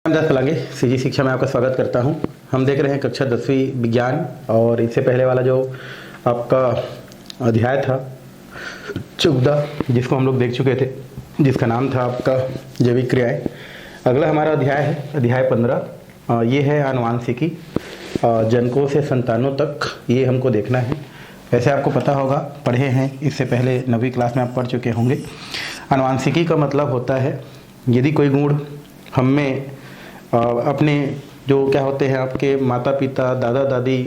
Ramdas पलांगे CG शिक्षा में आपका स्वागत करता हूं। हम देख रहे हैं कक्षा 10वीं विज्ञान और इससे पहले वाला जो आपका अध्याय था 14 जिसको हम लोग देख चुके थे, जिसका नाम था आपका जैविक क्रियाएं। अगला हमारा अध्याय है अध्याय 15। ये है आनुवांशिकी, जनकों से संतानों तक ये हमको देखना है। वैसे आपको पता होगा, पढ़े हैं इससे पहले 9वीं क्लास में आप पढ़ चुके होंगे। आनुवांशिकी का मतलब होता है यदि कोई गुण हम में अपने जो क्या होते हैं आपके माता पिता दादा दादी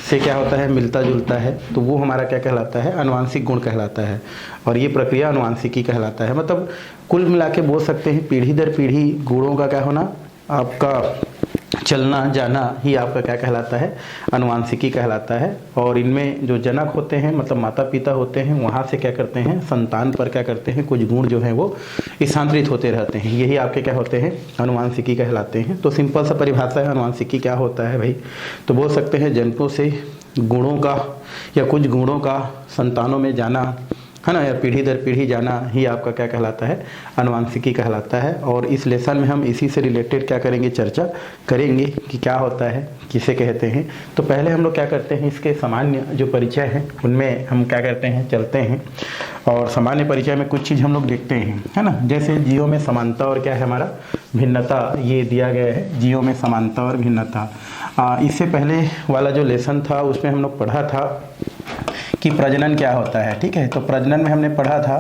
से क्या होता है मिलता जुलता है, तो वो हमारा क्या कहलाता है, आनुवांशिक गुण कहलाता है। और ये प्रक्रिया आनुवांशिकी कहलाता है। मतलब कुल मिला के बोल सकते हैं पीढ़ी दर पीढ़ी गुणों का क्या होना, आपका चलना जाना ही आपका क्या कहलाता है, आनुवांशिकी कहलाता है। और इनमें जो जनक होते हैं मतलब माता पिता होते हैं, वहाँ से क्या करते हैं संतान पर क्या करते हैं कुछ गुण जो हैं वो स्थानांतरित होते रहते हैं। यही आपके क्या होते हैं, आनुवांशिकी कहलाते हैं। तो सिंपल सा परिभाषा है आनुवांशिकी क्या होता है भाई, तो बोल सकते हैं जनकों से गुणों का या कुछ गुणों का संतानों में जाना है ना, या पीढ़ी दर पीढ़ी जाना ही आपका क्या कहलाता है, आनुवांशिकी कहलाता है। और इस लेसन में हम इसी से रिलेटेड क्या करेंगे, चर्चा करेंगे कि क्या होता है, किसे कहते हैं। तो पहले हम लोग क्या करते हैं, इसके सामान्य जो परिचय हैं उनमें हम क्या करते हैं, चलते हैं। और सामान्य परिचय में कुछ चीज़ हम लोग देखते हैं, है ना। जैसे जीवों में समानता और क्या है हमारा भिन्नता, ये दिया गया है जीवों में समानता और भिन्नता। इससे पहले वाला जो लेसन था उसमें हम लोग पढ़ा था कि प्रजनन क्या होता है। ठीक है, तो प्रजनन में हमने पढ़ा था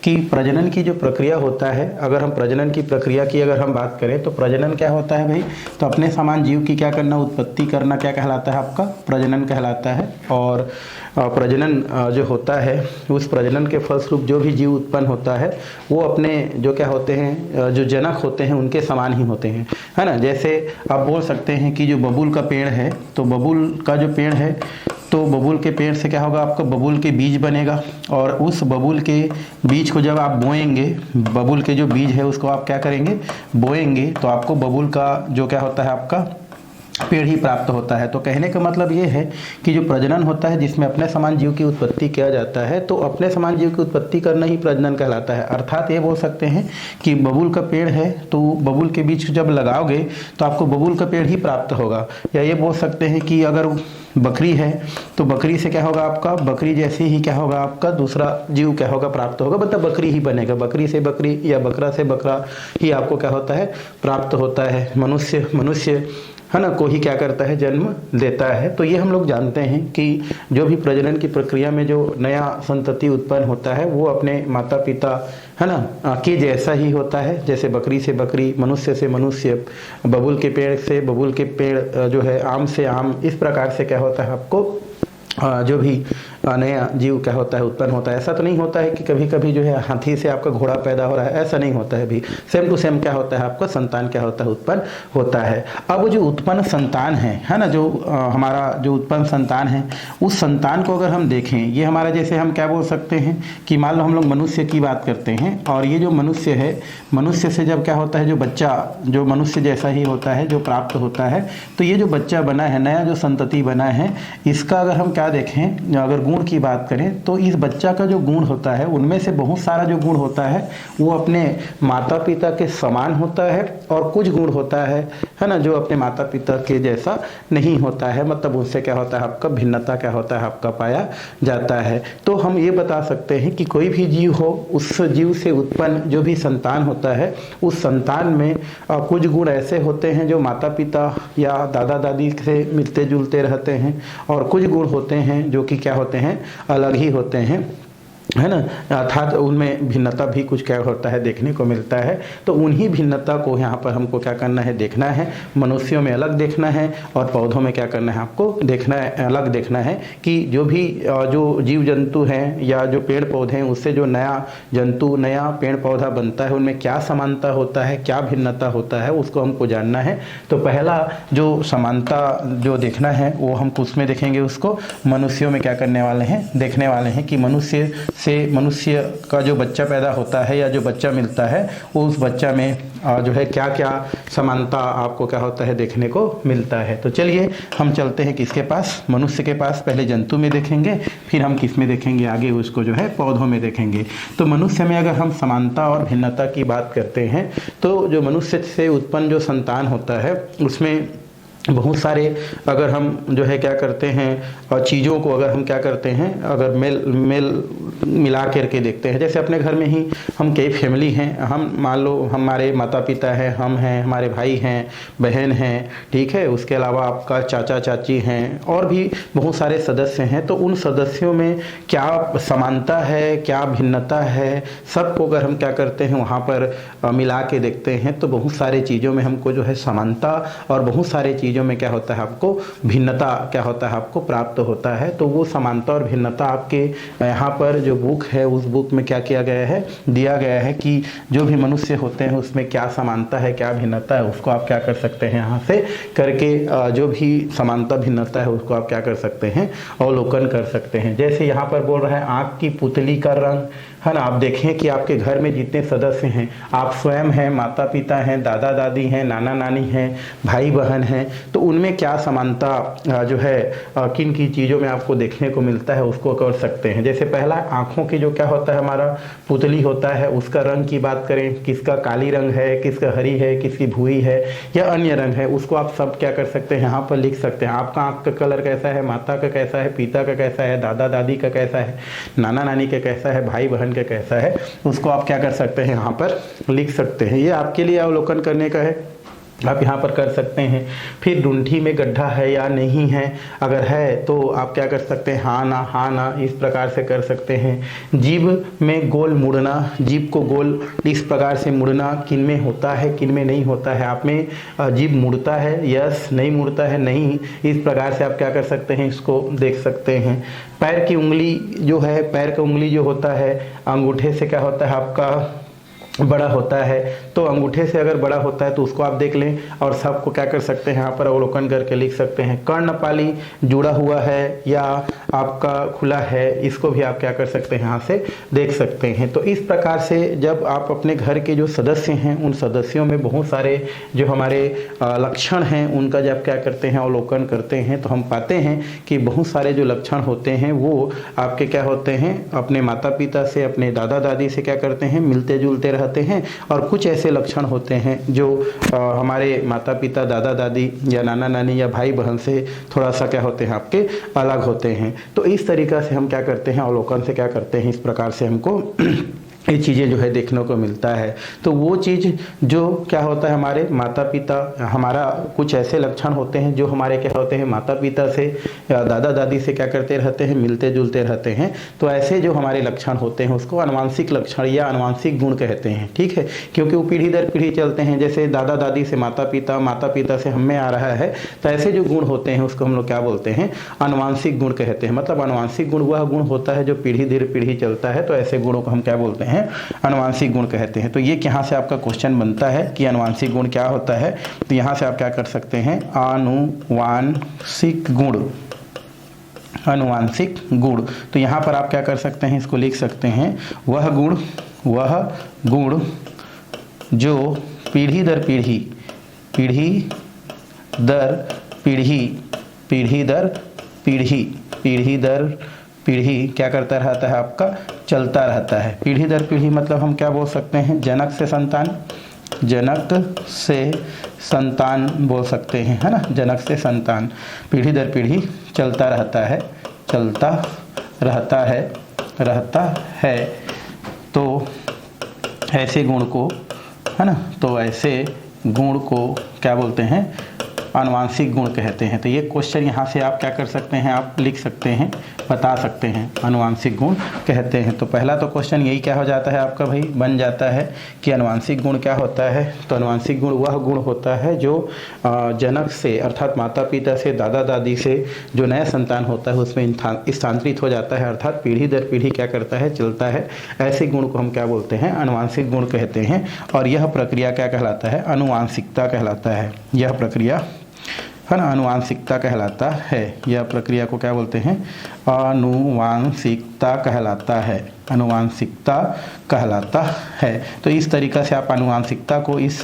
कि प्रजनन की जो प्रक्रिया होता है, अगर हम प्रजनन की प्रक्रिया की अगर हम बात करें तो प्रजनन क्या होता है भाई, तो अपने समान जीव की क्या करना, उत्पत्ति करना क्या कहलाता है, आपका प्रजनन कहलाता है। और प्रजनन जो होता है उस प्रजनन के फलस्वरूप जो भी जीव उत्पन्न होता है वो अपने जो क्या होते हैं, जो जनक होते हैं उनके समान ही होते हैं, है ना। जैसे आप बोल सकते हैं कि जो बबूल का पेड़ है, तो बबूल का जो पेड़ है तो बबूल के पेड़ से क्या होगा, आपका बबूल के बीज बनेगा। और उस बबूल के बीज को जब आप बोएंगे, बबूल के जो बीज है उसको आप क्या करेंगे, बोएंगे, तो आपको बबूल का जो क्या होता है आपका पेड़ ही प्राप्त होता है। तो कहने का मतलब ये है कि जो प्रजनन होता है जिसमें अपने समान जीव की उत्पत्ति किया जाता है, तो अपने समान जीव की उत्पत्ति करना ही प्रजनन कहलाता है। अर्थात ये बोल सकते हैं कि बबूल का पेड़ है तो बबूल के बीज जब लगाओगे तो आपको बबूल का पेड़ ही प्राप्त होगा। या ये बोल सकते हैं कि अगर बकरी है तो बकरी से क्या होगा, आपका बकरी जैसे ही क्या होगा, आपका दूसरा जीव क्या होगा, प्राप्त होगा, मतलब बकरी ही बनेगा। बकरी से बकरी या बकरा से बकरा ही आपको क्या होता है, प्राप्त होता है। मनुष्य है ना, को ही क्या करता है, जन्म देता है। तो ये हम लोग जानते हैं कि जो भी प्रजनन की प्रक्रिया में जो नया संतति उत्पन्न होता है वो अपने माता पिता है ना के जैसा ही होता है। जैसे बकरी से बकरी, मनुष्य से मनुष्य, बबूल के पेड़ से बबूल के पेड़ जो है, आम से आम, इस प्रकार से क्या होता है आपको जो भी नया जीव क्या होता है उत्पन्न होता है। ऐसा तो नहीं होता है कि कभी कभी जो है हाथी से आपका घोड़ा पैदा हो रहा है, ऐसा नहीं होता है भी। सेम टू सेम क्या होता है, आपका संतान क्या होता है, उत्पन्न होता है। अब वो जो उत्पन्न संतान है ना, जो हमारा जो उत्पन्न संतान है, उस संतान को अगर हम देखें, ये हमारा जैसे हम क्या बोल सकते हैं कि मान लो हम लोग मनुष्य की बात करते हैं, और ये जो मनुष्य है, मनुष्य से जब क्या होता है, जो बच्चा जो मनुष्य जैसा ही होता है जो प्राप्त होता है, तो ये जो बच्चा बना है, नया जो संतति बना है, इसका अगर हम क्या देखें, अगर गुण की बात करें तो इस बच्चा का जो गुण होता है उनमें से बहुत सारा जो गुण होता है वो अपने माता पिता के समान होता है, और कुछ गुण होता है ना, जो अपने माता पिता के जैसा नहीं होता है। मतलब उससे क्या होता है, आपका भिन्नता क्या होता है, आपका पाया जाता है। तो हम ये बता सकते हैं कि कोई भी जीव हो, उस जीव से उत्पन्न जो भी संतान होता है, उस संतान में कुछ गुण ऐसे होते हैं जो माता पिता या दादा दादी से मिलते जुलते रहते हैं, और कुछ गुण होते हैं जो कि क्या होते हैं, अलग ही होते हैं, है ना। अर्थात उनमें भिन्नता भी कुछ क्या होता है, देखने को मिलता है। तो उन्हीं भिन्नता को यहाँ पर हमको क्या करना है, देखना है। मनुष्यों में अलग देखना है और पौधों में क्या करना है, आपको देखना है, अलग देखना है कि जो भी जो जीव जंतु हैं या जो पेड़ पौधे हैं, उससे जो नया जंतु नया पेड़ पौधा बनता है उनमें क्या समानता होता है, क्या भिन्नता होता है, उसको हमको जानना है। तो पहला जो समानता जो देखना है वो हम उसमें देखेंगे, उसको मनुष्यों में क्या करने वाले हैं, देखने वाले हैं कि मनुष्य से मनुष्य का जो बच्चा पैदा होता है या जो बच्चा मिलता है उस बच्चा में जो है क्या क्या समानता आपको क्या होता है देखने को मिलता है। तो चलिए हम चलते हैं किसके पास, मनुष्य के पास। पहले जंतु में देखेंगे, फिर हम किस में देखेंगे, आगे उसको जो है पौधों में देखेंगे। तो मनुष्य में अगर हम समानता और भिन्नता की बात करते हैं तो जो मनुष्य से उत्पन्न जो संतान होता है उसमें बहुत सारे अगर हम जो है क्या करते हैं और चीज़ों को अगर हम क्या करते हैं अगर मेल मिला करके देखते हैं, जैसे अपने घर में ही हम कई फैमिली हैं, हम मान लो हमारे माता पिता हैं, हम हैं, हमारे भाई हैं, बहन हैं, ठीक है, उसके अलावा आपका चाचा चाची हैं और भी बहुत सारे सदस्य हैं। तो उन सदस्यों में क्या समानता है, क्या भिन्नता है, सबको अगर हम क्या करते हैं वहाँ पर मिला के देखते हैं तो बहुत सारे चीज़ों में हमको जो है समानता और बहुत सारे चीज़ों में क्या होता है आपको भिन्नता क्या होता है आपको प्राप्त होता है। तो वो समानता और भिन्नता आपके यहाँ पर जो बुक है उस बुक में क्या किया गया है, दिया गया है कि जो भी मनुष्य होते हैं उसमें क्या समानता है क्या भिन्नता है, उसको आप क्या कर सकते हैं यहाँ से करके जो भी समानता भिन्नता है उसको आप क्या कर सकते हैं अवलोकन कर सकते हैं। जैसे यहाँ पर बोल रहा है आँख की पुतली का रंग, है ना। आप देखें कि आपके घर में जितने सदस्य हैं, आप स्वयं हैं, माता पिता हैं, दादा दादी हैं, नाना नानी हैं, भाई बहन हैं, तो उनमें क्या समानता जो है किन की चीज़ों में आपको देखने को मिलता है उसको कर सकते हैं। जैसे पहला आँखों की जो क्या होता है हमारा पुतली होता है उसका रंग की बात करें, किसका काली रंग है, किसका हरी है, किसकी भूरी है या अन्य रंग है, उसको आप सब क्या कर सकते हैं यहाँ पर लिख सकते हैं। आपका आँख का कलर कैसा है, माता का कैसा है, पिता का कैसा है, दादा दादी का कैसा है, नाना नानी का कैसा है, भाई बहन का कैसा है, उसको आप क्या कर सकते हैं यहाँ पर लिख सकते हैं। ये आपके लिए अवलोकन करने का है, आप यहाँ पर कर सकते हैं। फिर डूंठी में गड्ढा है या नहीं है, अगर है तो आप क्या कर सकते हैं हाँ ना इस प्रकार से कर सकते हैं। जीभ में गोल मुड़ना, जीभ को गोल इस प्रकार से मुड़ना किन में होता है किन में नहीं होता है। आप में जीभ मुड़ता है, यस, नहीं मुड़ता है, नहीं, इस प्रकार से आप क्या कर सकते हैं इसको देख सकते हैं। पैर की उंगली जो है, पैर का उंगली जो होता है अंगूठे से क्या होता है आपका बड़ा होता है, तो अंगूठे से अगर बड़ा होता है तो उसको आप देख लें और सबको क्या कर सकते हैं यहाँ पर अवलोकन करके लिख सकते हैं। कर्णपाली जुड़ा हुआ है या आपका खुला है, इसको भी आप क्या कर सकते हैं यहाँ से देख सकते हैं। तो इस प्रकार से जब आप अपने घर के जो सदस्य हैं उन सदस्यों में बहुत सारे जो हमारे लक्षण हैं उनका जब क्या करते हैं अवलोकन करते हैं तो हम पाते हैं कि बहुत सारे जो लक्षण होते हैं वो आपके क्या होते हैं अपने माता पिता से, अपने दादा दादी से क्या करते हैं मिलते जुलते रहते हैं। और कुछ ऐसे लक्षण होते हैं जो हमारे माता पिता, दादा दादी या नाना नानी या भाई बहन से थोड़ा सा क्या होते हैं आपके अलग होते हैं। तो इस तरीक़ा से हम क्या करते हैं अवलोकन से क्या करते हैं, इस प्रकार से हमको ये चीज़ें जो है देखने को मिलता है। तो वो चीज़ जो क्या होता है हमारे माता पिता, हमारा कुछ ऐसे लक्षण होते हैं जो हमारे क्या होते हैं माता पिता से या दादा दादी से क्या करते रहते हैं मिलते जुलते रहते हैं। तो ऐसे जो हमारे लक्षण होते हैं उसको आनुवंशिक लक्षण या आनुवंशिक गुण कहते हैं, ठीक है, क्योंकि वो पीढ़ी दर पीढ़ी चलते हैं। जैसे दादा दादी से माता पिता, माता पिता से हम में आ रहा है, तो ऐसे जो गुण होते हैं उसको हम लोग क्या बोलते हैं आनुवंशिक गुण कहते हैं। मतलब आनुवंशिक गुण वह गुण होता है जो पीढ़ी दर पीढ़ी चलता है, तो ऐसे गुणों को हम क्या बोलते हैं आनुवंशिक गुण कहते हैं। तो ये यहाँ से आपका क्वेश्चन बनता है कि आनुवंशिक गुण क्या होता है, तो यहाँ से आप क्या कर सकते हैं आनुवंशिक गुण, आनुवंशिक गुण। तो यहाँ पर आप क्या कर सकते हैं इसको लिख सकते हैं वह गुण जो पीढ़ी दर पीढ़ी, पीढ़ी दर पीढ़ी, पीढ़ी दर पीढ़ी, पीढ़ी दर पीढ़ी क्या करता रहता है आपका चलता रहता है। पीढ़ी दर पीढ़ी मतलब हम क्या बोल सकते हैं जनक से संतान, जनक से संतान बोल सकते हैं, है ना, जनक से संतान, पीढ़ी दर पीढ़ी चलता रहता है, चलता रहता है। तो ऐसे गुण को, है ना, तो ऐसे गुण को क्या बोलते हैं आनुवंशिक गुण कहते हैं। तो ये क्वेश्चन यहाँ से आप क्या कर सकते हैं आप लिख सकते हैं, बता सकते हैं आनुवंशिक गुण कहते हैं। तो पहला तो क्वेश्चन यही क्या हो जाता है आपका भाई बन जाता है कि आनुवंशिक गुण क्या होता है। तो आनुवंशिक गुण वह गुण होता है जो जनक से अर्थात माता पिता से, दादा दादी से जो नया संतान होता है उसमें स्थानांतरित हो जाता है, अर्थात पीढ़ी दर पीढ़ी क्या करता है चलता है। ऐसे गुण को हम क्या बोलते हैं आनुवंशिक गुण कहते हैं। और यह प्रक्रिया क्या कहलाता है आनुवंशिकता कहलाता है। यह प्रक्रिया है ना आनुवंशिकता कहलाता है। यह प्रक्रिया को क्या बोलते हैं आनुवंशिक आनुवांशिकता कहलाता है, आनुवांशिकता कहलाता है। तो इस तरीक़ा से आप आनुवांशिकता को इस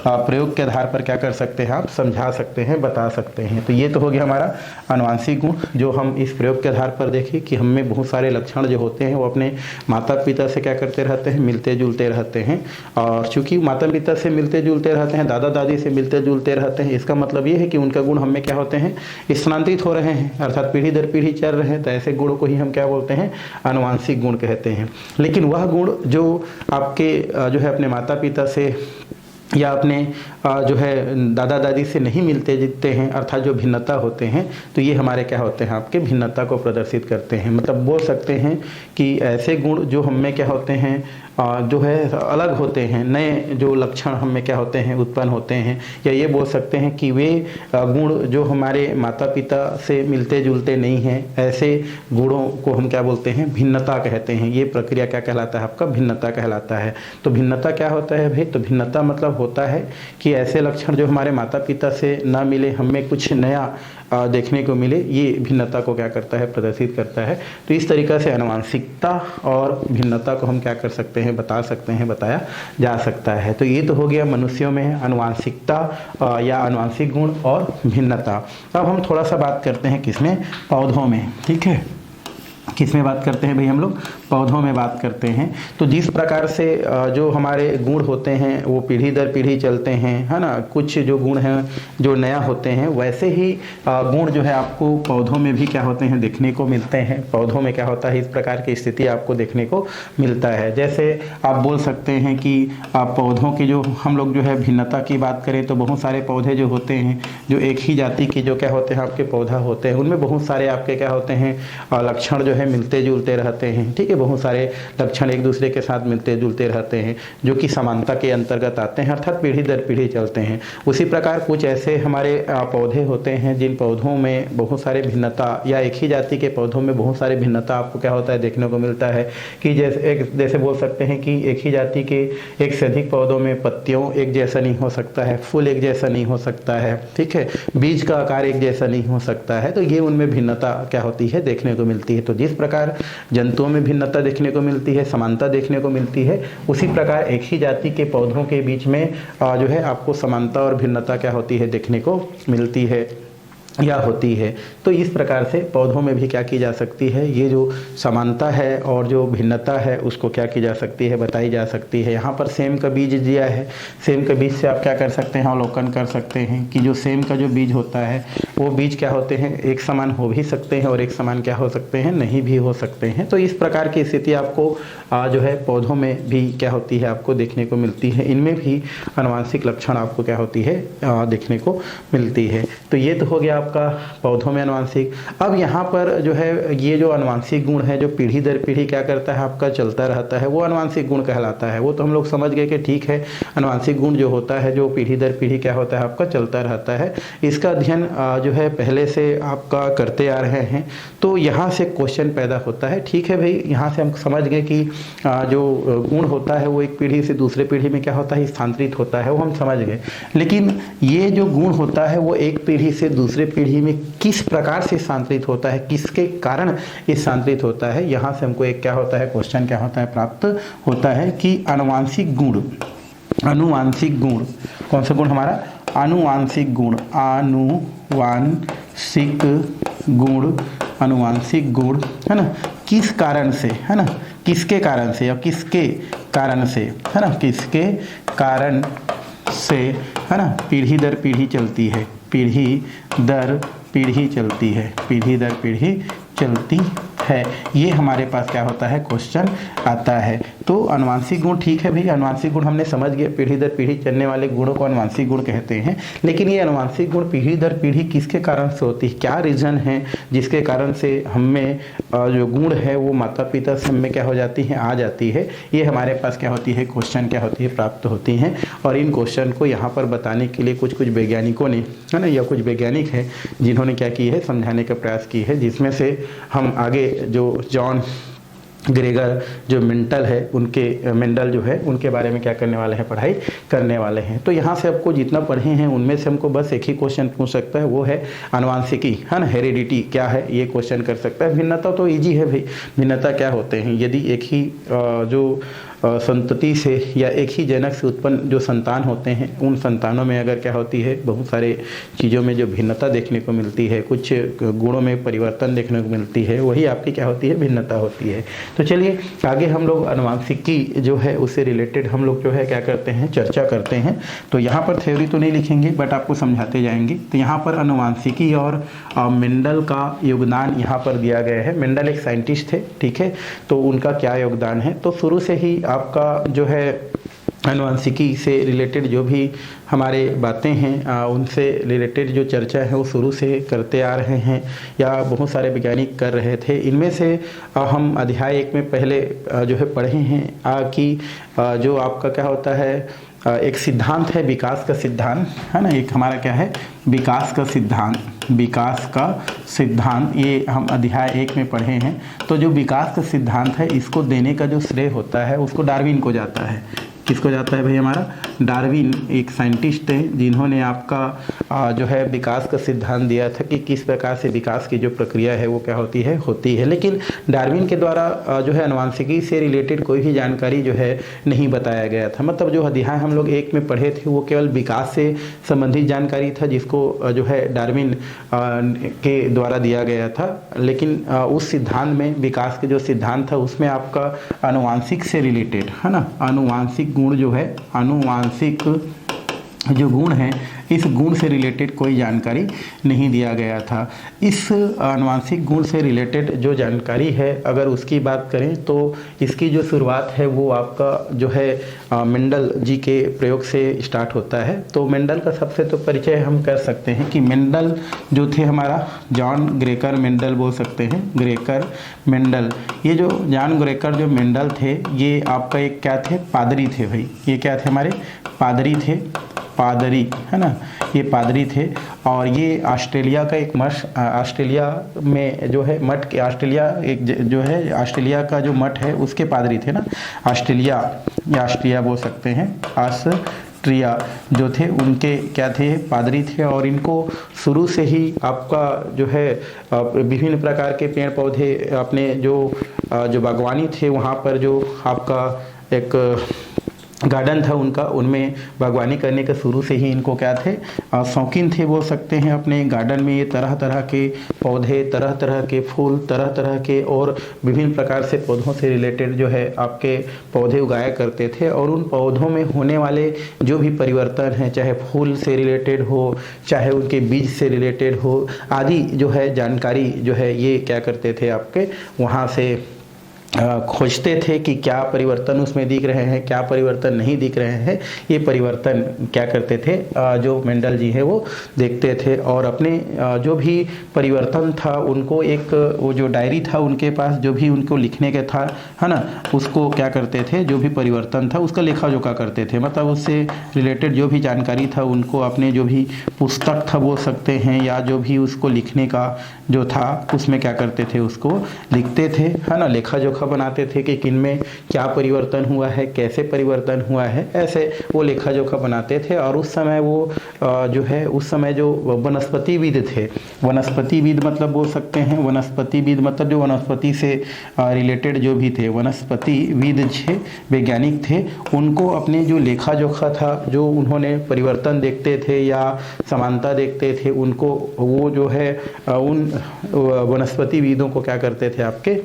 प्रयोग के आधार पर क्या कर सकते हैं, आप समझा सकते हैं, बता सकते हैं। तो ये तो हो गया हमारा आनुवांशिक गुण, जो हम इस प्रयोग के आधार पर देखें कि हम में बहुत सारे लक्षण जो होते हैं वो अपने माता पिता से क्या करते रहते हैं, मिलते जुलते रहते हैं। और चूंकि माता पिता से मिलते जुलते रहते हैं, दादा दादी से मिलते जुलते रहते हैं, इसका मतलब ये है कि उनका गुण हम में क्या होते हैं, स्थानांतरित हो रहे हैं, अर्थात पीढ़ी दर पीढ़ी चल रहे हैं। तो ऐसे गुण को ही हम क्या बोलते हैं, आनुवांशिक गुण कहते हैं। लेकिन वह गुण जो आपके जो है अपने माता पिता से या अपने जो है दादा दादी से नहीं मिलते जुलते हैं, अर्थात जो भिन्नता होते हैं, तो ये हमारे क्या होते हैं, आपके भिन्नता को प्रदर्शित करते हैं। मतलब बोल सकते हैं कि ऐसे गुण जो हम में क्या होते हैं, जो है अलग होते हैं, नए जो लक्षण हम में क्या होते हैं, उत्पन्न होते हैं। या ये बोल सकते हैं कि वे गुण जो हमारे माता पिता से मिलते जुलते नहीं हैं, ऐसे गुणों को हम क्या बोलते हैं, भिन्नता कहते हैं। ये प्रक्रिया क्या कहलाता है, आपका भिन्नता कहलाता है। तो भिन्नता क्या होता है भाई, तो भिन्नता मतलब होता है कि ऐसे लक्षण जो हमारे माता पिता से ना मिले, हमें कुछ नया देखने को मिले, ये भिन्नता को क्या करता है, प्रदर्शित करता है। तो इस तरीक़ा से आनुवांशिकता और भिन्नता को हम क्या कर सकते हैं, बता सकते हैं, बताया जा सकता है। तो ये तो हो गया मनुष्यों में आनुवांशिकता या आनुवांशिक गुण और भिन्नता। अब हम थोड़ा सा बात करते हैं किसमें, पौधों में। ठीक है, किस में बात करते हैं भाई, हम लोग पौधों में बात करते हैं। तो जिस प्रकार से जो हमारे गुण होते हैं वो पीढ़ी दर पीढ़ी चलते हैं, है ना, कुछ जो गुण हैं जो नया होते हैं, वैसे ही गुण जो है आपको पौधों में भी क्या होते हैं, देखने को मिलते हैं। पौधों में क्या होता है, इस प्रकार की स्थिति आपको देखने को मिलता है। जैसे आप बोल सकते हैं कि पौधों की जो हम लोग जो है भिन्नता की बात करें, तो बहुत सारे पौधे जो होते हैं, जो एक ही जाति के जो क्या होते हैं आपके पौधा होते हैं, उनमें बहुत सारे आपके क्या होते हैं, लक्षण जो है मिलते जुलते रहते हैं। ठीक है, बहुत सारे लक्षण एक दूसरे के साथ मिलते जुलते रहते हैं, जो कि समानता के अंतर्गत आते हैं, अर्थात पीढ़ी दर पीढ़ी चलते हैं। उसी प्रकार कुछ ऐसे हमारे पौधे होते हैं जिन पौधों में बहुत सारे भिन्नता, या एक ही जाति के पौधों में बहुत सारे भिन्नता आपको क्या होता है, देखने को मिलता है। कि जैसे बोल सकते हैं कि एक ही जाति के एक से अधिक पौधों में पत्तियों एक जैसा नहीं हो सकता है, फूल एक जैसा नहीं हो सकता है, ठीक है, बीज का आकार एक जैसा नहीं हो सकता है। तो ये उनमें भिन्नता क्या होती है, देखने को मिलती है। तो जिस प्रकार जंतुओं में भिन्नता देखने को मिलती है, समानता देखने को मिलती है, उसी प्रकार एक ही जाति के पौधों के बीच में जो है आपको समानता और भिन्नता क्या होती है, देखने को मिलती है या होती है। तो इस प्रकार से पौधों में भी क्या की जा सकती है, ये जो समानता है और जो भिन्नता है उसको क्या की जा सकती है, बताई जा सकती है। यहाँ पर सेम का बीज दिया है, सेम के बीज से आप क्या कर सकते हैं, अवलोकन कर सकते हैं कि जो सेम का जो बीज होता है वो बीज क्या होते हैं, एक समान हो भी सकते हैं और एक समान क्या हो सकते हैं, नहीं भी हो सकते हैं। तो इस प्रकार की स्थिति आपको जो है पौधों में भी क्या होती है, आपको देखने को मिलती है। इनमें भी आनुवांशिक लक्षण आपको क्या होती है, देखने को मिलती है। तो ये तो हो गया आपका पौधों में आनुवांशिक। अब यहाँ पर जो है ये जो आनुवांशिक गुण है जो पीढ़ी दर पीढ़ी क्या करता है, आपका चलता रहता है, वो आनुवांशिक गुण कहलाता है। वो तो हम लोग समझ गए कि ठीक है, आनुवांशिक गुण जो होता है जो पीढ़ी दर पीढ़ी क्या होता है, आपका चलता रहता है। इसका अध्ययन जो है पहले से आपका करते आ रहे हैं। तो यहाँ से क्वेश्चन पैदा होता है, ठीक है भाई, यहाँ से हम समझ गए कि जो गुण होता है वो एक पीढ़ी से दूसरे पीढ़ी में क्या होता है, स्थानांतरित होता है, वो हम समझ गए। लेकिन ये जो गुण होता है वो एक पीढ़ी से दूसरे पीढ़ी में किस प्रकार से स्थानांतरित होता है, किसके कारण ये स्थानांतरित होता है, यहाँ से हमको एक क्या होता है, क्वेश्चन क्या होता है, प्राप्त होता है कि आनुवांशिक गुण, आनुवांशिक गुण कौन सा गुण हमारा, आनुवांशिक गुण, आनुवांशिक गुण, आनुवांशिक गुण, है ना, किस कारण से, है ना, किसके कारण से, या किसके कारण से, है ना, किसके कारण से, है ना, पीढ़ी दर पीढ़ी चलती है, पीढ़ी दर पीढ़ी चलती है, पीढ़ी दर पीढ़ी चलती है। ये हमारे पास क्या होता है, क्वेश्चन आता है। तो आनुवांशिक गुण ठीक है भाई, आनुवांशिक गुण हमने समझ गए, पीढ़ी दर पीढ़ी चलने वाले गुणों को आनुवांशिक गुण कहते हैं। लेकिन ये आनुवांशिक गुण पीढ़ी दर पीढ़ी किसके कारण से होती है, क्या रीजन है जिसके कारण से हमें जो गुण है वो माता पिता से हमें क्या हो जाती है, आ जाती है। ये हमारे पास क्या होती है, क्वेश्चन क्या होती है, प्राप्त होती हैं। और इन क्वेश्चन को यहाँ पर बताने के लिए कुछ वैज्ञानिकों ने, है ना, या कुछ वैज्ञानिक हैं जिन्होंने क्या की है, समझाने का प्रयास की है, जिसमें से हम आगे जो जॉन ग्रेगर जो मेंटल है उनके मेंडल जो है उनके बारे में क्या करने वाले हैं, पढ़ाई करने वाले हैं। तो यहाँ से आपको जितना पढ़े हैं उनमें से हमको बस एक ही क्वेश्चन पूछ सकता है, वो है आनुवांशिकी, है ना, हेरिडिटी क्या है, ये क्वेश्चन कर सकता है। भिन्नता तो इजी है भाई, भिन्नता क्या होते हैं, यदि एक ही जो संतति से या एक ही जनक से उत्पन्न जो संतान होते हैं उन संतानों में अगर क्या होती है, बहुत सारे चीज़ों में जो भिन्नता देखने को मिलती है, कुछ गुणों में परिवर्तन देखने को मिलती है, वही आपकी क्या होती है, भिन्नता होती है। तो चलिए आगे हम लोग आनुवांशिकी जो है उससे रिलेटेड हम लोग जो है क्या करते हैं, चर्चा करते हैं। तो यहाँ पर थ्योरी तो नहीं लिखेंगे बट आपको समझाते जाएंगे। तो यहाँ पर आनुवांशिकी और मेंडल का योगदान यहाँ पर दिया गया है। मेंडल एक साइंटिस्ट थे, ठीक है, तो उनका क्या योगदान है। तो शुरू से ही आपका जो है आनुवांशिकी से रिलेटेड जो भी हमारे बातें हैं उनसे रिलेटेड जो चर्चा है वो शुरू से करते आ रहे हैं या बहुत सारे वैज्ञानिक कर रहे थे। इनमें से हम अध्याय 1 में पहले जो है पढ़े हैं कि जो आपका क्या होता है, एक सिद्धांत है विकास का सिद्धांत, है ना, एक हमारा क्या है, विकास का सिद्धांत, विकास का सिद्धांत, ये हम अध्याय 1 में पढ़े हैं। तो जो विकास का सिद्धांत है इसको देने का जो श्रेय होता है उसको डार्विन को जाता है। किसको जाता है भाई, हमारा डार्विन एक साइंटिस्ट हैं जिन्होंने आपका जो है विकास का सिद्धांत दिया था कि किस प्रकार से विकास की जो प्रक्रिया है वो क्या होती है। लेकिन डार्विन के द्वारा जो है आनुवांशिकी से रिलेटेड कोई भी जानकारी जो है नहीं बताया गया था। मतलब जो अध्याय हम लोग 1 में पढ़े थे वो केवल विकास से संबंधित जानकारी था जिसको जो है डार्विन के द्वारा दिया गया था। लेकिन उस सिद्धांत में, विकास के जो सिद्धांत था उसमें आपका आनुवांशिक से रिलेटेड, है ना, आनुवांशिक गुण जो है, आनुवांशिक जो गुण है इस गुण से रिलेटेड कोई जानकारी नहीं दिया गया था। इस आनुवांशिक गुण से रिलेटेड जो जानकारी है अगर उसकी बात करें तो इसकी जो शुरुआत है वो आपका जो है मेंडल जी के प्रयोग से स्टार्ट होता है। तो मेंडल का सबसे तो परिचय हम कर सकते हैं कि मेंडल जो थे हमारा जॉन ग्रेकर मेंडल बोल सकते हैं, ग्रेकर मेंडल। ये जो जॉन ग्रेकर जो मेंडल थे ये आपका एक क्या थे, पादरी थे भाई। ये क्या थे, हमारे पादरी थे, पादरी, है ना, ये पादरी थे। और ये ऑस्ट्रेलिया का एक मठ, ऑस्ट्रेलिया में जो है मठ, ऑस्ट्रेलिया एक जो है ऑस्ट्रेलिया का जो मठ है उसके पादरी थे ना, ऑस्ट्रेलिया या ऑस्ट्रिया बोल सकते हैं, ऑस्ट्रिया जो थे उनके क्या थे, पादरी थे। और इनको शुरू से ही आपका जो है विभिन्न प्रकार के पेड़ पौधे अपने जो बागवानी थे वहाँ पर जो आपका एक गार्डन था उनका, उनमें बागवानी करने के शुरू से ही इनको क्या थे, शौकीन थे बोल सकते हैं। अपने गार्डन में ये तरह तरह के पौधे, तरह तरह के फूल, तरह तरह के और विभिन्न प्रकार से पौधों से रिलेटेड जो है आपके पौधे उगाया करते थे। और उन पौधों में होने वाले जो भी परिवर्तन हैं, चाहे फूल से रिलेटेड हो, चाहे उनके बीज से रिलेटेड हो, आदि जो है जानकारी जो है ये क्या करते थे, आपके वहाँ से खोजते थे कि क्या परिवर्तन उसमें दिख रहे हैं, क्या परिवर्तन नहीं दिख रहे हैं। ये परिवर्तन क्या करते थे, जो मेंडल जी है वो देखते थे और अपने जो भी परिवर्तन था उनको एक वो जो डायरी था उनके पास, जो भी उनको लिखने का था, है ना, उसको क्या करते थे, जो भी परिवर्तन था उसका लेखा जोखा करते थे। मतलब उससे रिलेटेड जो भी जानकारी था उनको अपने जो भी पुस्तक था बोल सकते हैं या जो भी उसको लिखने का जो था उसमें क्या करते थे, उसको लिखते थे, है ना, लेखा जोखा बनाते थे कि किन में क्या परिवर्तन हुआ है, कैसे परिवर्तन हुआ है, ऐसे वो लेखा जोखा बनाते थे। और उस समय वो जो है उस समय जो वनस्पतिविद थे, वनस्पतिविद मतलब बोल सकते हैं, वनस्पतिविद मतलब जो वनस्पति से रिलेटेड जो भी थे, वनस्पतिविद थे, वैज्ञानिक थे, उनको अपने जो लेखा जोखा था, जो उन्होंने परिवर्तन देखते थे या समानता देखते थे, उनको वो जो है उन वनस्पतिविदों को क्या करते थे, आपके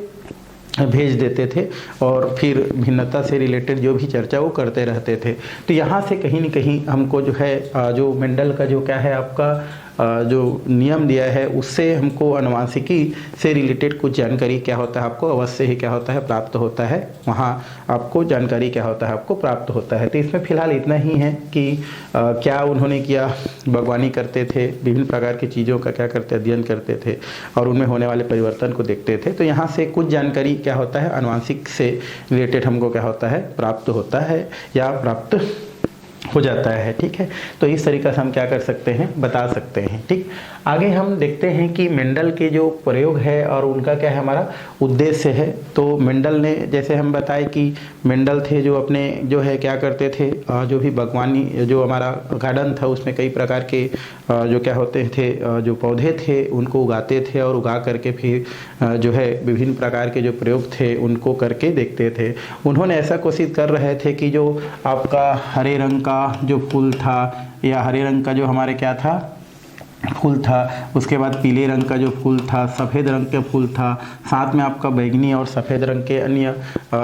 भेज देते थे और फिर भिन्नता से रिलेटेड जो भी चर्चा वो करते रहते थे। तो यहाँ से कहीं न कहीं हमको जो है जो मेंडल का जो क्या है आपका जो नियम दिया है उससे हमको आनुवांशिकी से रिलेटेड कुछ जानकारी क्या होता है, आपको अवश्य ही क्या होता है, प्राप्त होता है। वहाँ आपको जानकारी क्या होता है, आपको प्राप्त होता है। तो इसमें फ़िलहाल इतना ही है कि क्या उन्होंने किया, बागवानी करते थे, विभिन्न प्रकार की चीज़ों का क्या करते, अध्ययन करते थे और उनमें होने वाले परिवर्तन को देखते थे। तो यहाँ से कुछ जानकारी क्या होता है, आनुवांशिक से रिलेटेड हमको क्या होता है, प्राप्त होता है या प्राप्त हो जाता है। ठीक है, तो इस तरीक़ा से हम क्या कर सकते हैं, बता सकते हैं। ठीक, आगे हम देखते हैं कि मेंडल के जो प्रयोग है और उनका क्या है हमारा उद्देश्य है। तो मेंडल ने, जैसे हम बताए कि मेंडल थे जो अपने जो है क्या करते थे, जो भी बागवानी जो हमारा गार्डन था उसमें कई प्रकार के जो क्या होते थे, जो पौधे थे उनको उगाते थे और उगा करके फिर जो है विभिन्न प्रकार के जो प्रयोग थे उनको करके देखते थे। उन्होंने ऐसा कोशिश कर रहे थे कि जो आपका हरे रंग का जो फूल था या हरे रंग का जो हमारे क्या था फूल था, उसके बाद पीले रंग का जो फूल था, सफ़ेद रंग के फूल था, साथ में आपका बैंगनी और सफ़ेद रंग के अन्य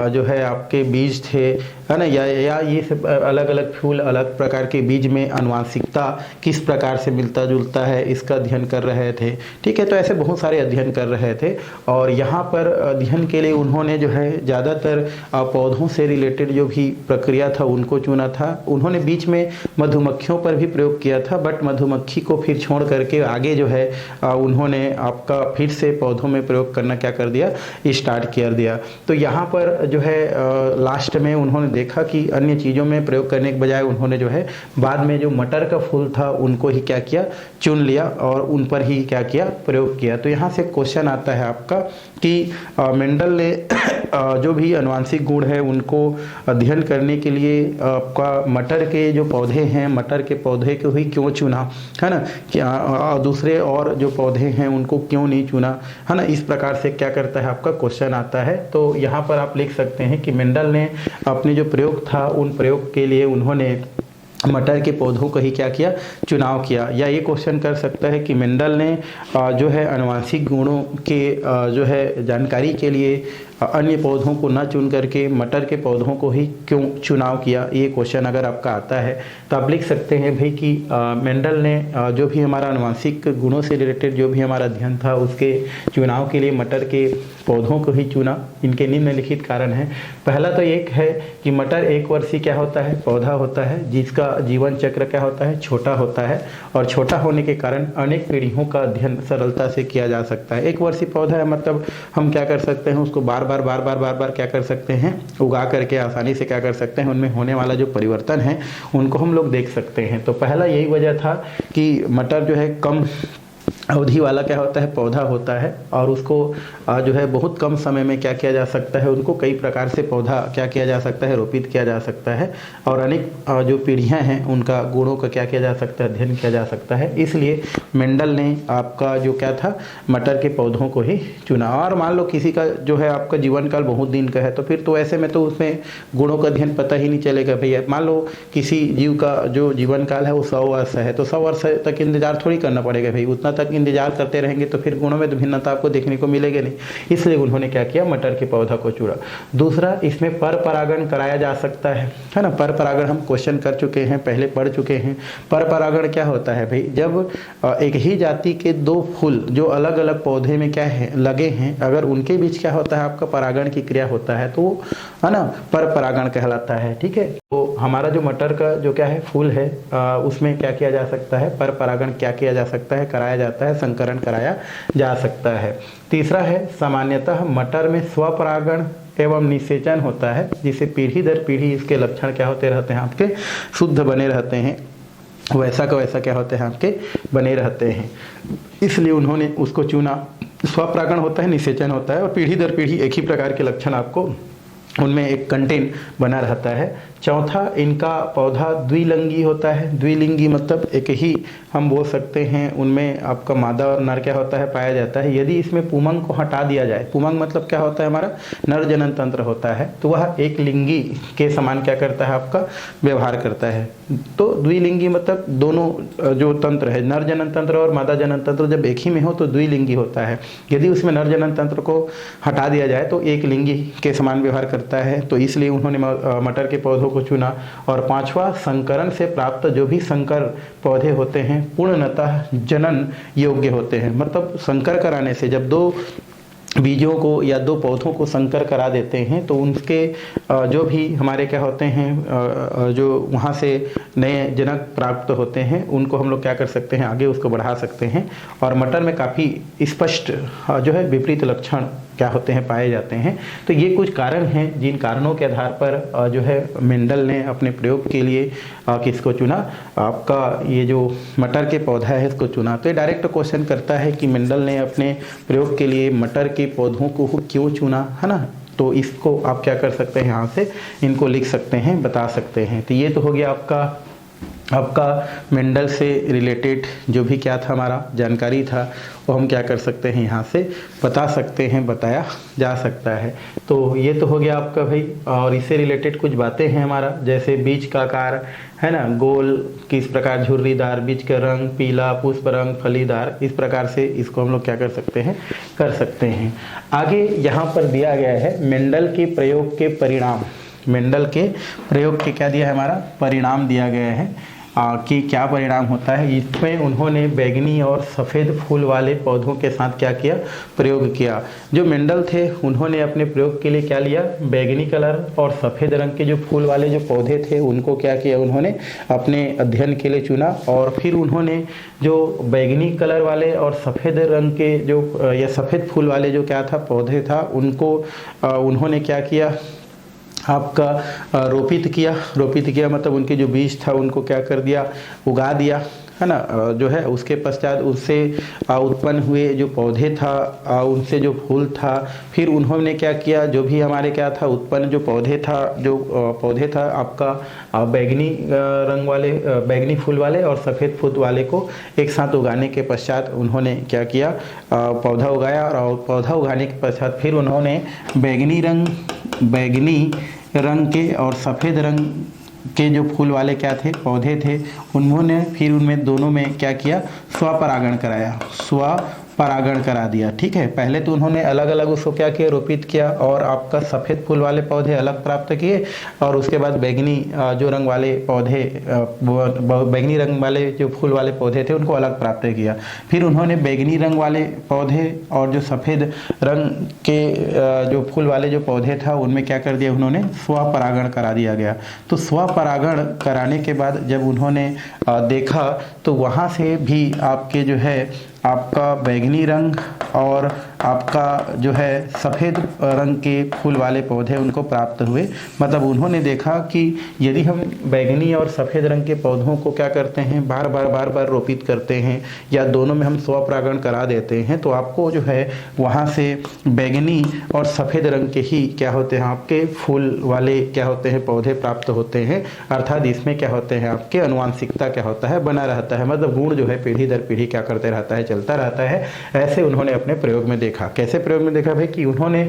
जो है आपके बीज थे, है ना, या ये सब अलग अलग फूल अलग प्रकार के बीज में आनुवांशिकता किस प्रकार से मिलता जुलता है इसका अध्ययन कर रहे थे। ठीक है, तो ऐसे बहुत सारे अध्ययन कर रहे थे और यहाँ पर अध्ययन के लिए उन्होंने जो है ज़्यादातर पौधों से रिलेटेड जो भी प्रक्रिया था उनको चुना था। उन्होंने बीच में मधुमक्खियों पर भी प्रयोग किया था, बट मधुमक्खी को फिर छोड़ करके आगे जो है उन्होंने आपका फिर से पौधों में प्रयोग करना क्या कर दिया, स्टार्ट कर दिया। तो यहाँ पर जो है लास्ट में उन्होंने देखा कि अन्य चीज़ों में प्रयोग करने के बजाय उन्होंने जो है बाद में जो मटर का फूल था उनको ही क्या किया, चुन लिया और उन पर ही क्या किया, प्रयोग किया। तो यहाँ से क्वेश्चन आता है आपका कि मेंडल ने जो भी आनुवांशिक गुण है उनको अध्ययन करने के लिए आपका मटर के जो पौधे हैं, मटर के पौधे को ही क्यों चुना, है ना, क्या दूसरे और जो पौधे हैं उनको क्यों नहीं चुना, है ना। इस प्रकार से क्या करता है आपका क्वेश्चन आता है। तो यहाँ पर आप लिख सकते हैं कि मेंडल ने अपने जो प्रयोग था उन प्रयोग के लिए उन्होंने मटर के पौधों को ही क्या किया, चुनाव किया। या ये क्वेश्चन कर सकता है कि मेंडल ने जो है आनुवांशिक गुणों के जो है जानकारी के लिए अन्य पौधों को न चुन करके मटर के पौधों को ही क्यों चुनाव किया। ये क्वेश्चन अगर आपका आता है तो आप लिख सकते हैं भाई कि मेंडल ने जो भी हमारा आनुवांशिक गुणों से रिलेटेड जो भी हमारा अध्ययन था उसके चुनाव के लिए मटर के पौधों को ही चुना। इनके निम्नलिखित कारण हैं। पहला तो एक है कि मटर एक वर्षीय क्या होता है, पौधा होता है जिसका जीवन चक्र क्या होता है, छोटा होता है और छोटा होने के कारण अनेक पीढ़ियों का अध्ययन सरलता से किया जा सकता है। एक वर्षीय पौधा है मतलब हम क्या कर सकते हैं, उसको बार बार क्या कर सकते हैं, उगा करके आसानी से क्या कर सकते हैं, उनमें होने वाला जो परिवर्तन है उनको हम लोग देख सकते हैं। तो पहला यही वजह था कि मटर जो है कम अवधि वाला क्या होता है, पौधा होता है और उसको जो है बहुत कम समय में क्या किया जा सकता है, उनको कई प्रकार से पौधा क्या किया जा सकता है, रोपित किया जा सकता है और अनेक जो पीढ़ियां हैं उनका गुणों का क्या किया जा सकता है, अध्ययन किया जा सकता है। इसलिए मेंडल ने आपका जो क्या था, मटर के पौधों को ही चुना। और मान लो किसी का जो है आपका जीवन काल बहुत दिन का है तो फिर तो ऐसे में तो उसमें गुणों का अध्ययन पता ही नहीं चलेगा भैया। मान लो किसी जीव का जो जीवन काल है वो 100 वर्ष है तो 100 वर्ष तक इंतजार थोड़ी करना पड़ेगा भाई, उतना तक इंतजार करते रहेंगे तो फिर गुणों में तो भिन्नता आपको देखने को मिलेगी नहीं। इसलिए उन्होंने क्या किया, मटर के पौधा को चुना। दूसरा, इसमें पर परागण कराया जा सकता है ना। पर परागण हम क्वेश्चन कर चुके हैं, पहले पढ़ चुके हैं। पर परागण क्या होता है भाई, जब एक ही जाति के दो फूल जो अलग अलग पौधे में क्या है लगे हैं, अगर उनके बीच क्या होता है आपका परागण की क्रिया होता है तो है ना, पर परागण कहलाता है। ठीक है, तो हमारा जो मटर का जो क्या है फूल है उसमें क्या किया जा सकता है, पर परागण क्या किया जा सकता है, कराया जाता है, संकरण कराया जा सकता है। तीसरा है, सामान्यतः मटर में स्वपरागण एवं निषेचन होता है, जिसे पीढ़ी दर पीढ़ी इसके लक्षण क्या होते रहते हैं, आपके शुद्ध बने रहते हैं, वैसा का वैसा क्या होते हैं, आपके बने रहते हैं। इसलिए उन्होंने उसको चुना। स्वपरागण होता है, निषेचन होता है और पीढ़ी दर पीढ़ी एक ही प्रकार के लक्षण आपको उनमें एक कंटेंट बना रहता है। चौथा, इनका पौधा द्विलिंगी होता है। द्विलिंगी मतलब एक ही हम बोल सकते हैं उनमें आपका मादा और नर क्या होता है, पाया जाता है। यदि इसमें पुमंग को हटा दिया जाए, पुमंग मतलब क्या होता है, हमारा नर जनन तंत्र होता है, तो वह एक लिंगी के समान क्या करता है, आपका व्यवहार करता है। तो द्विलिंगी मतलब दोनों जो तंत्र है, नर जनन तंत्र और मादा जनन तंत्र जब एक ही में हो तो द्विलिंगी होता है। यदि उसमें नर जनन तंत्र को हटा दिया जाए तो एक लिंगी के समान व्यवहार करता है। तो इसलिए उन्होंने मटर के पौधों को चुना। और पांचवा, संकरण से प्राप्त जो भी संकर पौधे होते हैं पूर्णतः जनन योग्य होते हैं। मतलब संकर कराने से, जब दो बीजों को या दो पौधों को संकर करा देते हैं तो उनके जो भी हमारे क्या होते हैं, जो वहाँ से नए जनक प्राप्त होते हैं उनको हम लोग क्या कर सकते हैं, आगे उसको बढ़ा सकते हैं। और मटर में काफ़ी स्पष्ट जो है विपरीत लक्षण क्या होते हैं, पाए जाते हैं। तो ये कुछ कारण हैं जिन कारणों के आधार पर जो है मेंडल ने अपने प्रयोग के लिए किसको चुना, आपका ये जो मटर के पौधा है इसको चुना। तो ये डायरेक्ट क्वेश्चन करता है कि मेंडल ने अपने प्रयोग के लिए मटर के पौधों को क्यों चुना, है ना। तो इसको आप क्या कर सकते हैं, यहाँ से इनको लिख सकते हैं, बता सकते हैं। तो ये तो हो गया आपका मेंडल से रिलेटेड जो भी क्या था हमारा जानकारी था वो हम क्या कर सकते हैं, यहाँ से बता सकते हैं, बताया जा सकता है। तो ये तो हो गया आपका भाई। और इससे रिलेटेड कुछ बातें हैं हमारा, जैसे बीज का आकार है ना, गोल, किस प्रकार झुर्रीदार, बीज का रंग पीला, पुष्प रंग फलीदार, इस प्रकार से इसको हम लोग क्या कर सकते हैं, कर सकते हैं। आगे यहाँ पर दिया गया है मेंडल के प्रयोग के परिणाम। मेंडल के प्रयोग के क्या दिया है हमारा, परिणाम दिया गया है कि क्या परिणाम होता है। इसमें उन्होंने बैगनी और सफ़ेद फूल वाले पौधों के साथ क्या किया, प्रयोग किया। जो मेंडल थे उन्होंने अपने प्रयोग के लिए क्या लिया, बैगनी कलर और सफ़ेद रंग के जो फूल वाले जो पौधे थे उनको क्या किया, उन्होंने अपने अध्ययन के लिए चुना। और फिर उन्होंने जो बैगनी कलर वाले और सफ़ेद रंग के जो या सफ़ेद फूल वाले जो क्या था पौधे था उनको उन्होंने क्या किया, आपका रोपित किया मतलब उनके जो बीज था उनको क्या कर दिया, उगा दिया, है ना। जो है उसके पश्चात उससे उत्पन्न हुए जो पौधे था, उनसे जो फूल था, फिर उन्होंने क्या किया, जो भी हमारे क्या था उत्पन्न जो पौधे था आपका बैगनी रंग वाले, बैगनी फूल वाले और सफ़ेद फूल वाले को एक साथ उगाने के पश्चात उन्होंने क्या किया, पौधा उगाया। और पौधा उगाने के पश्चात फिर उन्होंने बैगनी रंग के और सफ़ेद रंग के जो फूल वाले क्या थे, पौधे थे, उन्होंने फिर उनमें दोनों में क्या किया, स्वपरागण कराया, स्वपरागण करा दिया। ठीक है, पहले तो उन्होंने अलग अलग उसको क्या किया, रोपित किया और आपका सफ़ेद फूल वाले पौधे अलग प्राप्त किए और उसके बाद बैगनी जो रंग वाले पौधे, बैगनी रंग वाले जो फूल वाले पौधे थे उनको अलग प्राप्त किया। फिर उन्होंने बैगनी रंग वाले पौधे और जो सफ़ेद रंग के जो फूल वाले जो पौधे था उनमें क्या कर दिया, उन्होंने स्वपरागण करा दिया गया। तो स्वपरागण कराने के बाद जब उन्होंने देखा तो वहाँ से भी आपके जो है आपका बैगनी रंग और आपका जो है सफ़ेद रंग के फूल वाले पौधे उनको प्राप्त हुए। मतलब उन्होंने देखा कि यदि हम बैगनी और सफ़ेद रंग के पौधों को क्या करते हैं, बार बार रोपित करते हैं या दोनों में हम स्वपरागण करा देते हैं तो आपको जो है वहाँ से बैगनी और सफ़ेद रंग के ही क्या होते हैं, आपके फूल वाले क्या होते हैं, पौधे प्राप्त होते हैं। अर्थात इसमें क्या होते हैं, आपके अनुवांशिकता क्या होता है, बना रहता है। मतलब गुण जो है पीढ़ी दर पीढ़ी क्या करते रहता है, चलता रहता है। ऐसे उन्होंने अपने प्रयोग में देखा। कैसे प्रयोग में देखा भाई, कि उन्होंने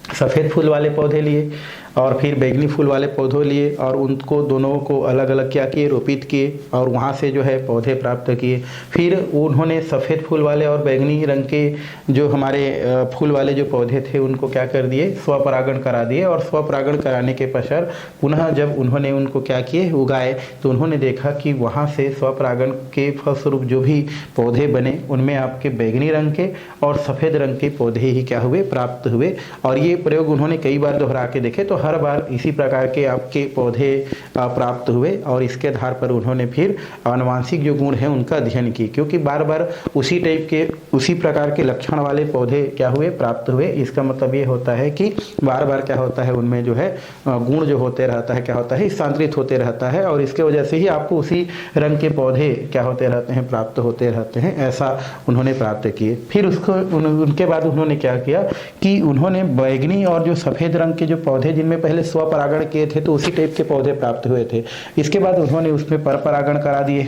सफ़ेद फूल वाले पौधे लिए और फिर बैगनी फूल वाले पौधे लिए और उनको दोनों को अलग अलग क्या किए, रोपित किए और वहाँ से जो है पौधे प्राप्त किए। फिर उन्होंने सफ़ेद फूल वाले और बैगनी रंग के जो हमारे फूल वाले जो पौधे थे उनको क्या कर दिए, स्वपरागण करा दिए। और स्वपरागण कराने के पश्चात पुनः जब उन्होंने उनको क्या किए, उगाए, तो उन्होंने देखा कि वहाँ से स्वपरागण के फलस्वरूप जो भी पौधे बने उनमें आपके बैगनी रंग के और सफ़ेद रंग के पौधे ही क्या हुए, प्राप्त हुए। और ये प्रयोग उन्होंने कई बार दोहरा के देखे तो हर बार इसी प्रकार के आपके पौधे प्राप्त हुए और इसके आधार पर उन्होंने फिर आनुवांशिक जो गुण हैं उनका अध्ययन किए, क्योंकि बार बार उसी टाइप के उसी प्रकार के लक्षण वाले पौधे क्या हुए, प्राप्त हुए। इसका मतलब ये होता है कि बार बार क्या होता है, उनमें जो है गुण जो होते रहता है, क्या होता है, स्थानांतरित होते रहता है और इसके वजह से ही आपको उसी रंग के पौधे क्या होते रहते हैं, प्राप्त होते रहते हैं। ऐसा उन्होंने प्राप्त किए। फिर उनके बाद उन्होंने क्या किया कि उन्होंने बैगनी और जो सफ़ेद रंग के जो पौधे जिनमें पहले स्वपरागण किए थे तो उसी टाइप के पौधे प्राप्त हुए थे। इसके बाद उन्होंने उसमें परपरागण करा दिए,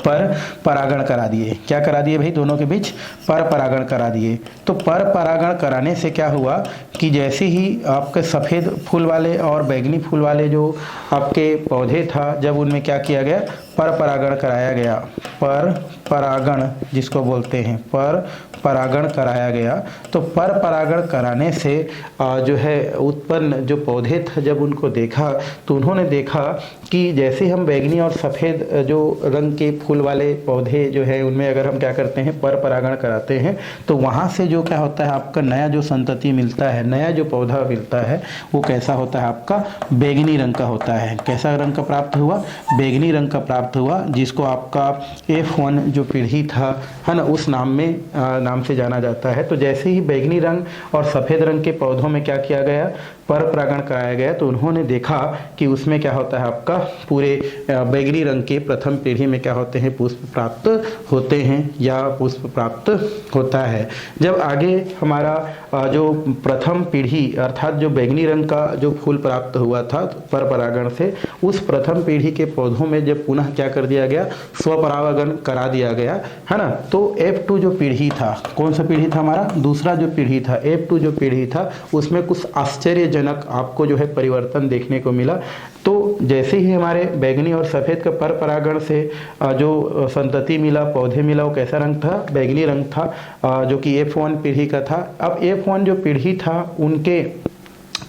पर परागण करा दिए। क्या करा दिए भाई, दोनों के बीच पर परागण करा दिए। तो पर परागण कराने से क्या हुआ कि जैसे ही आपके सफ़ेद फूल वाले और बैगनी फूल वाले जो आपके पौधे था, जब उनमें क्या किया गया, पर परागण कराया गया। पर परागण जिसको बोलते हैं, पर परागण कराया गया। तो पर परागण कराने से जो है उत्पन्न जो पौधे थे, जब उनको देखा तो उन्होंने देखा कि जैसे हम बैगनी और सफ़ेद जो रंग के फूल वाले पौधे जो है उनमें अगर हम क्या करते हैं, पर परागण कराते हैं तो वहाँ से जो क्या होता है, आपका नया जो संतति मिलता है, नया जो पौधा मिलता है वो कैसा होता है, आपका बैगनी रंग का होता है। कैसा रंग का प्राप्त हुआ, बैगनी रंग का प्राप्त प्राप्त हुआ, जिसको आपका F1 जो पीढ़ी था, है ना, उस नाम से जाना जाता है। तो जैसे ही बैंगनी रंग और सफ़ेद रंग के पौधों में क्या किया गया, पर परागण कराया गया, तो उन्होंने देखा कि उसमें क्या होता है आपका पूरे बैंगनी रंग के प्रथम पीढ़ी में क्या होते हैं, पुष्प प्राप्त होते हैं या पुष्प प्राप्त होता है। जब आगे हमारा जो प्रथम पीढ़ी अर्थात जो बैंगनी रंग का जो फूल प्राप्त हुआ था पर परागण से, उस प्रथम पीढ़ी के पौधों में जब पुनः क्या कर दिया गया, स्वपरागण करा दिया गया, है ना। तो F2 जो पीढ़ी था, कौन सा पीढ़ी था हमारा, दूसरा जो पीढ़ी था, F2 जो पीढ़ी था, उसमें कुछ आश्चर्यजनक आपको जो है परिवर्तन देखने को मिला। तो जैसे ही हमारे बैंगनी और सफ़ेद का पर परागण से जो संतति मिला, पौधे मिला, वो कैसा रंग था, बैंगनी रंग था, जो कि F1 पीढ़ी का था। अब F1 जो पीढ़ी था, उनके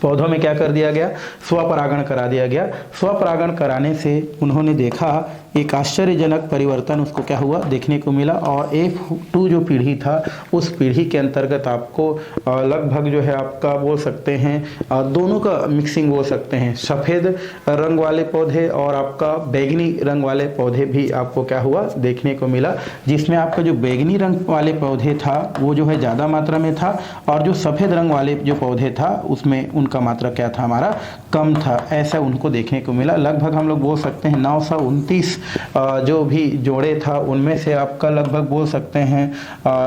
पौधों में क्या कर दिया गया, स्वपरागण करा दिया गया। स्वपरागण कराने से उन्होंने देखा एक आश्चर्यजनक परिवर्तन उसको क्या हुआ, देखने को मिला। और F2 जो पीढ़ी था, उस पीढ़ी के अंतर्गत आपको लगभग जो है आपका बोल सकते हैं दोनों का मिक्सिंग बोल सकते हैं, सफ़ेद रंग वाले पौधे और आपका बैंगनी रंग वाले पौधे भी आपको क्या हुआ, देखने को मिला। जिसमें आपका जो बैंगनी रंग वाले पौधे था वो जो है ज़्यादा मात्रा में था, और जो सफ़ेद रंग वाले जो पौधे था उसमें उनका मात्रा क्या था, हमारा कम था। ऐसा उनको देखने को मिला। लगभग हम लोग बोल सकते हैं 929 जो भी जोड़े था, उनमें से आपका लगभग बोल सकते हैं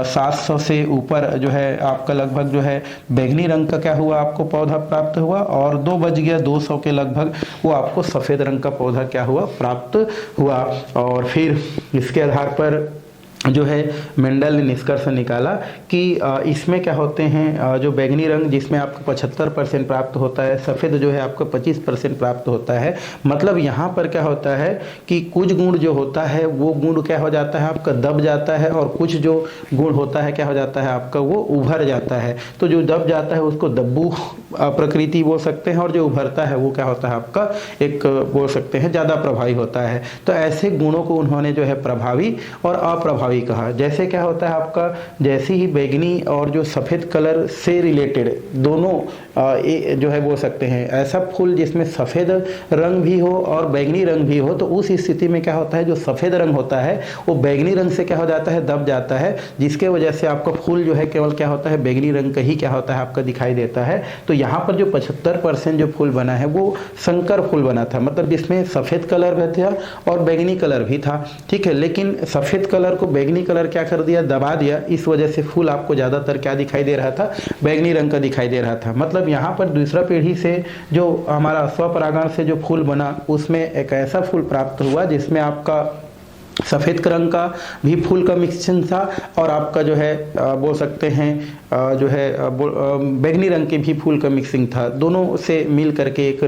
700 से ऊपर जो है आपका लगभग जो है बैंगनी रंग का क्या हुआ, आपको पौधा प्राप्त हुआ, और 2 बज गया 200 के लगभग वो आपको सफ़ेद रंग का पौधा क्या हुआ, प्राप्त हुआ। और फिर इसके आधार पर जो है मेंडल ने निष्कर्ष निकाला कि इसमें क्या होते हैं, जो बैंगनी रंग जिसमें आपको 75% प्राप्त होता है, सफ़ेद जो है आपको 25% प्राप्त होता है। मतलब यहाँ पर क्या होता है कि कुछ गुण जो होता है वो गुण क्या हो जाता है, आपका दब जाता है, और कुछ जो गुण होता है क्या हो जाता है, आपका वो उभर जाता है। तो जो दब जाता है उसको दब्बू प्रकृति बोल सकते हैं, और जो उभरता है वो क्या होता है, आपका एक बोल सकते हैं ज़्यादा प्रभावी होता है। तो ऐसे गुणों को उन्होंने जो है प्रभावी और अप्रभावी कहा। जैसे क्या होता है आपका, जैसे ही बैंगनी और जो सफ़ेद कलर से रिलेटेड दोनों जो है बोल सकते हैं, ऐसा फूल जिसमें सफ़ेद रंग भी हो और बैंगनी रंग भी हो, तो उस स्थिति में क्या होता है, जो सफ़ेद रंग होता है वो बैंगनी रंग से क्या हो जाता है, दब जाता है, जिसके वजह से आपका फूल जो है केवल क्या होता है, बैंगनी रंग का ही क्या होता है, आपका दिखाई देता है। तो यहाँ पर जो 75% जो फूल बना है वो संकर फूल बना था, मतलब जिसमें सफ़ेद कलर भी था और बैंगनी कलर भी था, ठीक है। लेकिन सफ़ेद कलर को बैंगनी कलर क्या कर दिया, दबा दिया। इस वजह से फूल आपको ज़्यादातर क्या दिखाई दे रहा था, बैंगनी रंग का दिखाई दे रहा था। मतलब यहाँ पर दूसरा पीढ़ी से जो हमारा स्वपरागण से जो फूल बना, उसमें एक ऐसा फूल प्राप्त हुआ जिसमें आपका सफ़ेद रंग का भी फूल का मिक्सिंग था, और आपका जो है बोल सकते हैं जो है बैंगनी रंग के भी फूल का मिक्सिंग था। दोनों से मिल करके एक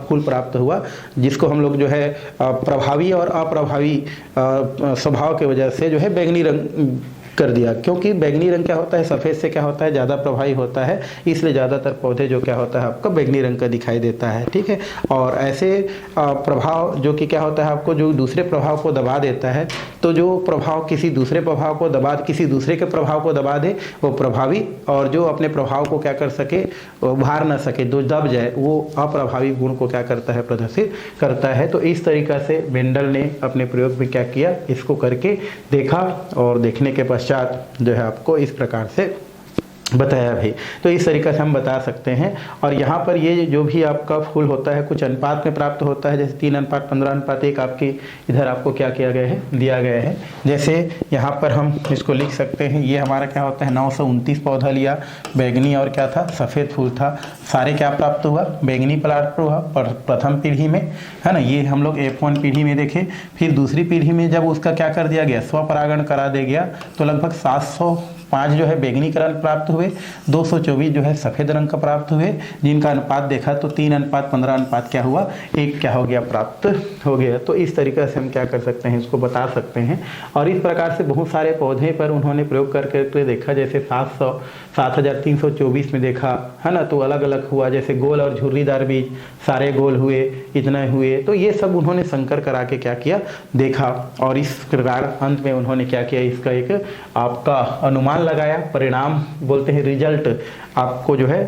फूल प्राप्त हुआ, जिसको हम लोग जो है प्रभावी और अप्रभावी स्वभाव के वजह से जो है बैंगनी रंग कर दिया। क्योंकि बैंगनी रंग क्या होता है, सफ़ेद से क्या होता है, ज़्यादा प्रभावी होता है, इसलिए ज़्यादातर पौधे जो क्या होता है आपका बैंगनी रंग का दिखाई देता है, ठीक है। और ऐसे प्रभाव जो कि क्या होता है, आपको जो दूसरे प्रभाव को दबा देता है, तो जो प्रभाव किसी दूसरे प्रभाव को दबा, किसी दूसरे के प्रभाव को दबा दे वो प्रभावी, और जो अपने प्रभाव को क्या कर सके, उभार ना सके, जो दब जाए, वो अप्रभावी गुण को क्या करता है, प्रदर्शित करता है। तो इस तरीक़ा से मेंडल ने अपने प्रयोग में क्या किया, इसको करके देखा, और देखने के पश्चात जो है आपको इस प्रकार से बताया भी। तो इस तरीक़े से हम बता सकते हैं। और यहाँ पर ये जो भी आपका फूल होता है कुछ अनुपात में प्राप्त होता है, जैसे 3:15:1 आपकी इधर आपको क्या किया गया है, दिया गया है। जैसे यहाँ पर हम इसको लिख सकते हैं, ये हमारा क्या होता है, 929 पौधा लिया, बैंगनी और क्या था, सफ़ेद फूल था। सारे क्या प्राप्त हुआ, बैंगनी प्राप्त हुआ प्रथम पीढ़ी में, है ना। ये हम लोग F1 पीढ़ी में देखें। फिर दूसरी पीढ़ी में जब उसका क्या कर दिया गया, स्वपरागण करा दिया गया, तो लगभग 705 जो है बैंगनी कलर प्राप्त हुए, 224 जो है सफ़ेद रंग का प्राप्त हुए, जिनका अनुपात देखा तो 3:15 क्या हुआ, 1 क्या हो गया, प्राप्त हो गया। तो इस तरीके से हम क्या कर सकते हैं, इसको बता सकते हैं। और इस प्रकार से बहुत सारे पौधे पर उन्होंने प्रयोग करके देखा, जैसे 7324 में देखा, है ना। तो अलग अलग हुआ, जैसे गोल और झुर्रीदार बीज सारे गोल हुए, इतना हुए। तो ये सब उन्होंने संकर करा के क्या किया, देखा, और इस प्रकार अंत में उन्होंने क्या किया, इसका एक आपका अनुमान लगाया, परिणाम बोलते हैं रिजल्ट, आपको जो है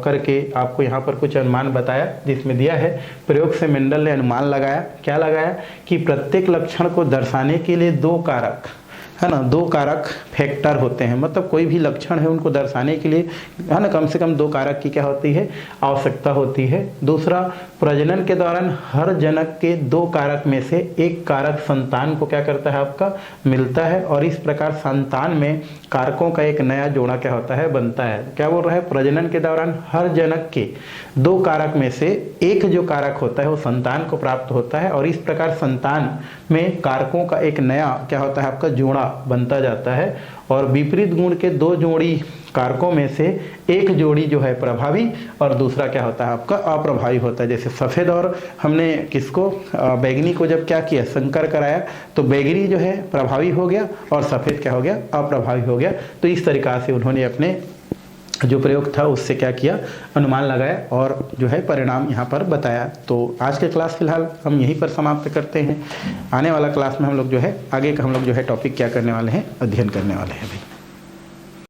करके आपको यहाँ पर कुछ अनुमान बताया जिसमें दिया है प्रयोग से मेंडल ने अनुमान लगाया। क्या लगाया कि प्रत्येक लक्षण को दर्शाने के लिए दो कारक है ना, दो कारक फैक्टर होते हैं, मतलब कोई भी लक्षण है उनको दर्शाने के लिए है ना कम से कम दो कारक की क्या होती है, आवश्यकता होती है। दूसरा, प्रजनन के दौरान हर जनक के दो कारक में से एक कारक संतान को क्या करता है, आपका मिलता है, और इस प्रकार संतान में कारकों का एक नया जोड़ा क्या होता है, बनता है। क्या बोल रहा है, प्रजनन के दौरान हर जनक के दो कारक में से एक जो कारक होता है वो संतान को प्राप्त होता है, और इस प्रकार संतान में कारकों का एक नया क्या होता है, आपका जोड़ा बनता जाता है। और विपरीत गुण के दो जोड़ी कारकों में से एक जोड़ी जो है प्रभावी और दूसरा क्या होता है, आपका अप्रभावी होता है। जैसे सफ़ेद और हमने किसको, बैगनी को जब क्या किया, संकर कराया, तो बैगनी जो है प्रभावी हो गया और सफ़ेद क्या हो गया, अप्रभावी हो गया। तो इस तरीक़ा से उन्होंने अपने जो प्रयोग था उससे क्या किया, अनुमान लगाया और जो है परिणाम यहाँ पर बताया। तो आज के क्लास फिलहाल हम यहीं पर समाप्त करते हैं। आने वाला क्लास में हम लोग जो है आगे का हम लोग जो है टॉपिक क्या करने वाले हैं, अध्ययन करने वाले हैं भाई।